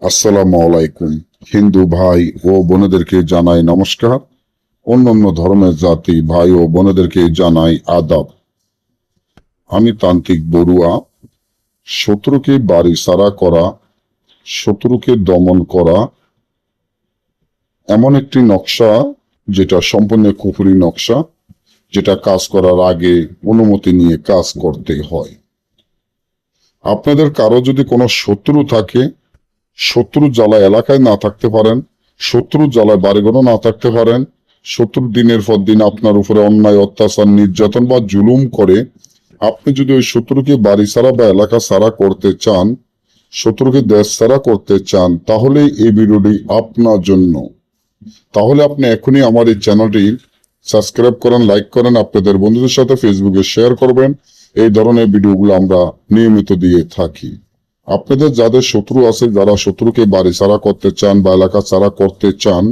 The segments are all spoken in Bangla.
আসসালামু আলাইকুম। হিন্দু ভাই ও বোনেদেরকে জানাই নমস্কার। অন্যান্য ধর্মের জাতি ভাই ও বোনেদেরকে জানাই আদাব। আমি তান্ত্রিক বড়ুয়া। শত্রুকে বাড়ি সারা করা, শত্রুকে দমন করা এমন একটি নকশা যেটা সম্পূর্ণ কুফরি নকশা, যেটা কাজ করার আগে অনুমতি নিয়ে কাজ করতে হয়। আপনাদের কারো যদি কোনো শত্রু থাকে, শত্রু জ্বালা এলাকায় না থাকতে পারেন, শত্রু জ্বালায় বাড়িঘরও না থাকতে পারেন, শত্রু দিনের পর দিন আপনার উপরে অন্যায় অত্যাচার নির্যাতন বা জুলুম করে, আপনি যদি ওই শত্রুকে বাড়ি ছাড়া বা এলাকা ছাড়া করতে চান, শত্রুকে দেশ ছাড়া করতে চান, তাহলে এই ভিডিওটি আপনার জন্য। তাহলে আপনি এখনই আমার এই চ্যানেলটি সাবস্ক্রাইব করেন, লাইক করেন, আপনাদের বন্ধুদের সাথে ফেসবুকে শেয়ার করবেন। এই ধরনের ভিডিওগুলো আমরা নিয়মিত দিয়ে থাকি। আপনাদের যাদের শত্রু আছে, যারা শত্রুকে বাড়ি ছাড়া করতে চান বা এলাকা ছাড়া করতে চান,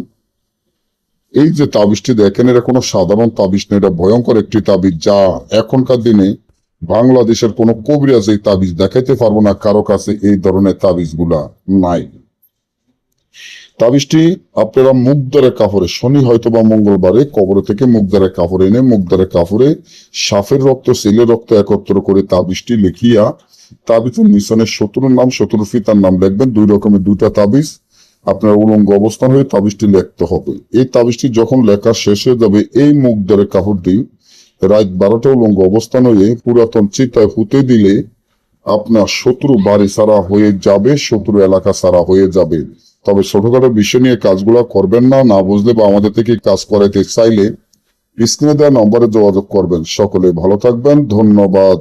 এই যে তাবিজটি দেখেন, এটা কোনো সাধারণ তাবিজ না, এটা ভয়ঙ্কর একটি তাবিজ, যা এখনকার দিনে বাংলাদেশের কোনো কবিরাজ এই তাবিজ দেখাইতে পারবো না, কারো কাছে এই ধরনের তাবিজ গুলা নাই। তাবিজটি আপনারা মুগদারের কাপড়ে, শনি হয়তো বা মঙ্গলবারে কবর থেকে মুগদারের কাপড় এনে মুগদারের কাপড়ে সাপের রক্ত, ছেলের রক্ত একত্র করে তাবিজটি লিখিয়া তাবিজের নিশানে শত্রুর নাম, শত্রুর পিতার নাম লিখবেন। দুই রকমের দুইটা তাবিজ আপনার উলঙ্গ অবস্থান হয়ে তাবিজটি লিখতে হবে। এই তাবিজটি যখন লেখা শেষ হয়ে যাবে, এই মুগদারের কাপড়টি রাত 12টা উলঙ্গ অবস্থান হয়ে পুরাতন চিতায় পুঁতে দিলে আপনার শত্রু বাড়ি ছাড়া হয়ে যাবে, শত্রু এলাকা ছাড়া হয়ে যাবে। তবে ছোটখাটো বিষয় নিয়ে কাজগুলো করবেন না। না বুঝলে বা আমাদের থেকে কাজ করাইতে চাইলে স্ক্রিনে দেওয়া নম্বরে যোগাযোগ করবেন। সকলে ভালো থাকবেন, ধন্যবাদ।